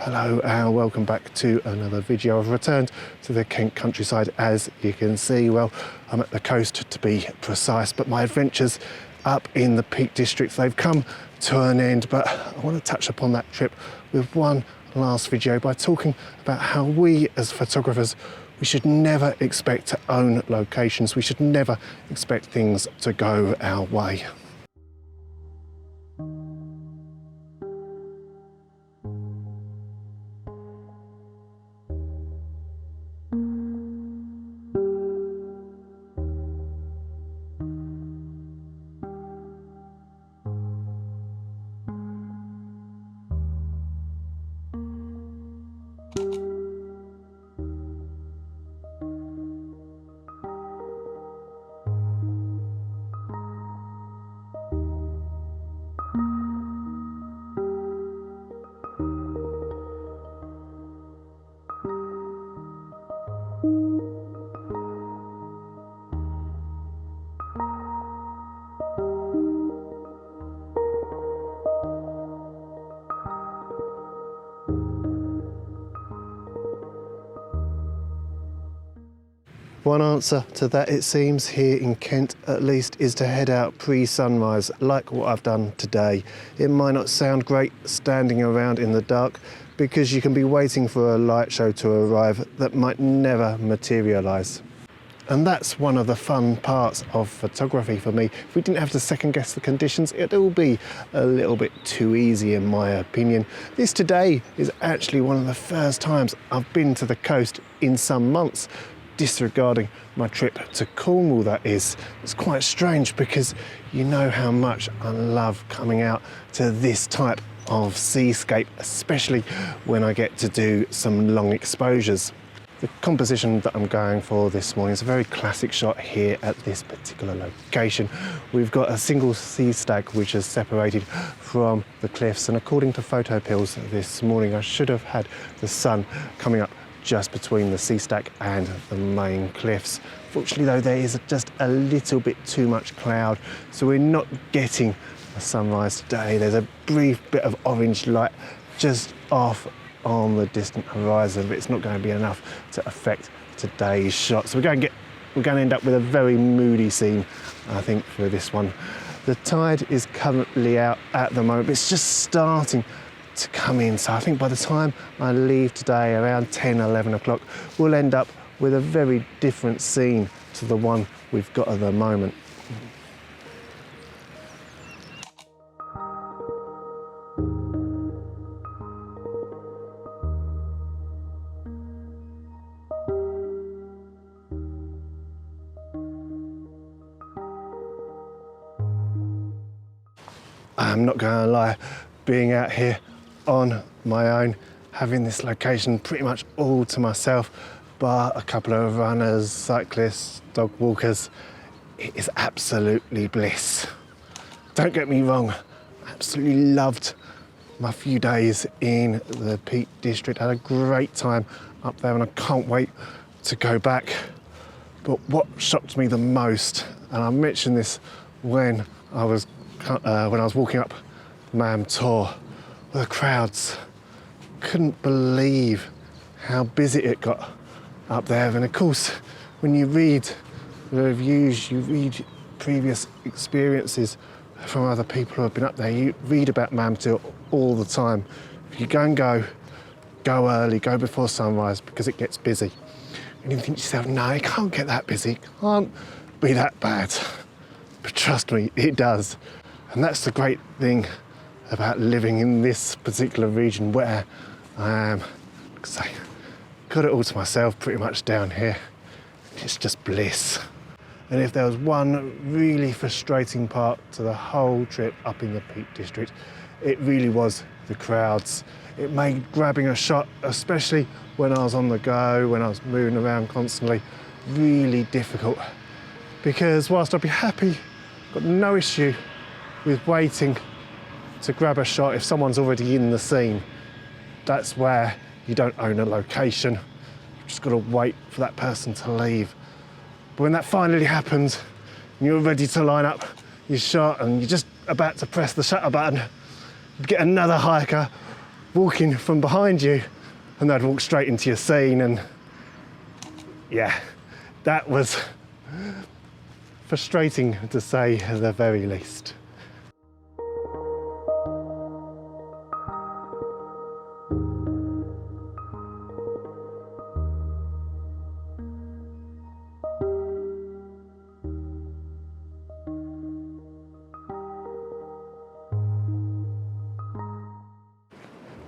Hello and welcome back to another video. I've returned to the Kent countryside. As you can see, well, I'm at the coast to be precise, but my adventures up in the Peak District, they've come to an end. But I want to touch upon that trip with one last video by talking about how we as photographers, we should never expect to own locations. We should never expect things to go our way. One answer to that, it seems, here in Kent at least, is to head out pre-sunrise, like what I've done today. It might not sound great standing around in the dark because you can be waiting for a light show to arrive that might never materialise. And that's one of the fun parts of photography for me. If we didn't have to second guess the conditions, it'd all be a little bit too easy in my opinion. This today is actually one of the first times I've been to the coast in some months, disregarding my trip to Cornwall, that is. It's quite strange because you know how much I love coming out to this type of seascape, especially when I get to do some long exposures. The composition that I'm going for this morning is a very classic shot here at this particular location. We've got a single sea stag which is separated from the cliffs, and according to photo pills this morning, I should have had the sun coming up just between the sea stack and the main cliffs. Fortunately though, there is just a little bit too much cloud, so we're not getting a sunrise today. There's a brief bit of orange light just off on the distant horizon, but it's not going to be enough to affect today's shot. So we're going to end up with a very moody scene, I think, for this one. The tide is currently out at the moment, but it's just starting to come in, so I think by the time I leave today around 10-11 o'clock, we'll end up with a very different scene to the one we've got at the moment. I'm not going to lie, being out here on my own, having this location pretty much all to myself, bar a couple of runners, cyclists, dog walkers, it is absolutely bliss. Don't get me wrong, absolutely loved my few days in the Peak District, had a great time up there and I can't wait to go back. But what shocked me the most, and I mentioned this when I was walking up Mam Tor, the crowds. Couldn't believe how busy it got up there. And of course, when you read the reviews, you read previous experiences from other people who have been up there, you read about Mam Tor all the time. If you go early, go before sunrise because it gets busy. And you think to yourself, no, it can't get that busy, it can't be that bad. But trust me, it does. And that's the great thing about living in this particular region where I am. Because I got it all to myself pretty much down here. It's just bliss. And if there was one really frustrating part to the whole trip up in the Peak District, it really was the crowds. It made grabbing a shot, especially when I was on the go, when I was moving around constantly, really difficult. Because whilst I'd be happy, got no issue with waiting to grab a shot if someone's already in the scene, that's where you don't own a location. You've just got to wait for that person to leave. But when that finally happens, and you're ready to line up your shot and you're just about to press the shutter button, you get another hiker walking from behind you and they'd walk straight into your scene, and yeah, that was frustrating to say the very least.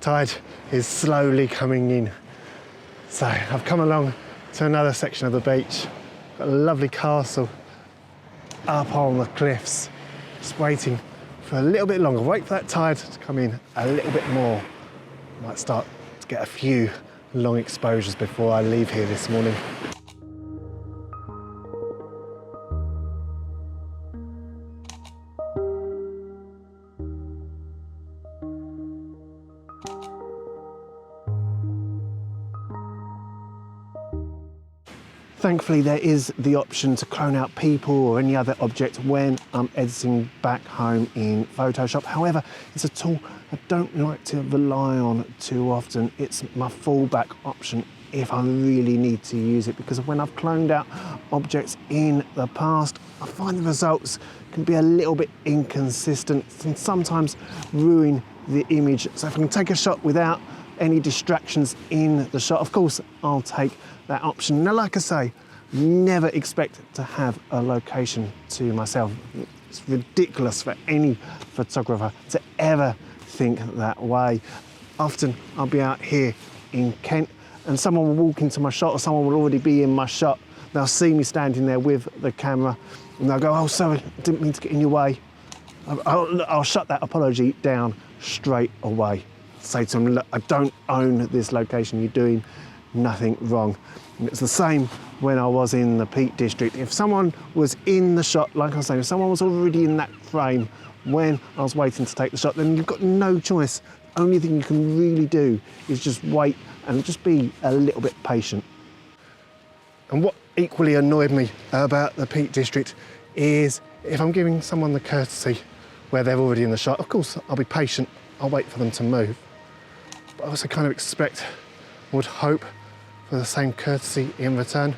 Tide is slowly coming in. So I've come along to another section of the beach. Got a lovely castle up on the cliffs, just waiting for a little bit longer. Wait for that tide to come in a little bit more. Might start to get a few long exposures before I leave here this morning. Thankfully, there is the option to clone out people or any other object when I'm editing back home in Photoshop. However, it's a tool I don't like to rely on too often. It's my fallback option if I really need to use it, because when I've cloned out objects in the past, I find the results can be a little bit inconsistent and sometimes ruin the image. So if I can take a shot without any distractions in the shot, of course, I'll take that option. Now, like I say, never expect to have a location to myself. It's ridiculous for any photographer to ever think that way. Often I'll be out here in Kent and someone will walk into my shot, or someone will already be in my shot. They'll see me standing there with the camera and they'll go, "Oh, sorry, didn't mean to get in your way." I'll shut that apology down straight away. Say to them, "Look, I don't own this location, you're doing nothing wrong." And it's the same when I was in the Peak District. If someone was in the shot, like I was saying, if someone was already in that frame when I was waiting to take the shot, then you've got no choice. The only thing you can really do is just wait and just be a little bit patient. And what equally annoyed me about the Peak District is if I'm giving someone the courtesy where they're already in the shot, of course, I'll be patient. I'll wait for them to move. But I also kind of expect, would hope, for the same courtesy in return.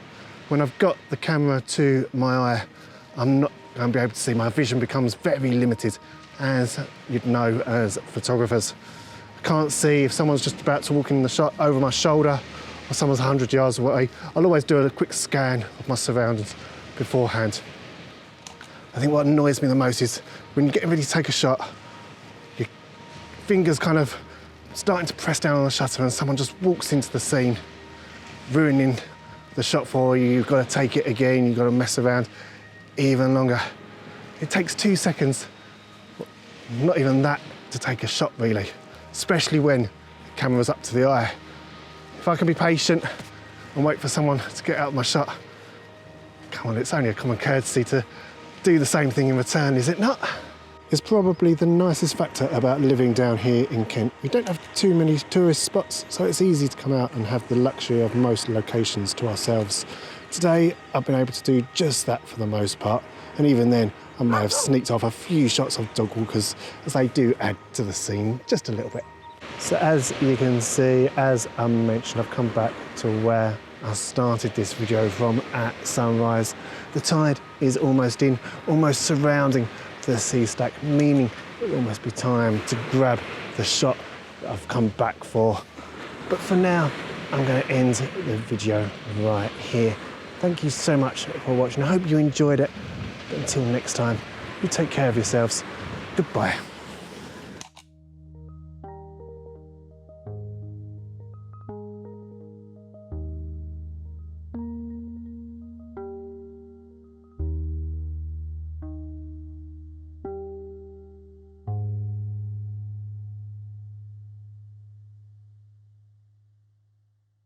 When I've got the camera to my eye, I'm not going to be able to see. My vision becomes very limited, as you'd know as photographers. I can't see if someone's just about to walk in the shot over my shoulder or someone's 100 yards away. I'll always do a quick scan of my surroundings beforehand. I think what annoys me the most is when you're getting ready to take a shot, your fingers kind of starting to press down on the shutter and someone just walks into the scene, ruining the shot for you. You've got to take it again, you've got to mess around even longer. It takes 2 seconds, not even that, to take a shot really, especially when the camera's up to the eye. If I can be patient and wait for someone to get out of my shot, come on, it's only a common courtesy to do the same thing in return, is it not? It's probably the nicest factor about living down here in Kent. We don't have too many tourist spots, so it's easy to come out and have the luxury of most locations to ourselves. Today, I've been able to do just that for the most part, and even then, I may have sneaked off a few shots of dog walkers, as they do add to the scene just a little bit. So as you can see, as I mentioned, I've come back to where I started this video from at sunrise. The tide is almost in, almost surrounding the sea stack, meaning it will almost be time to grab the shot that I've come back for. But for now, I'm going to end the video right here. Thank you so much for watching. I hope you enjoyed it. But until next time, you take care of yourselves. Goodbye.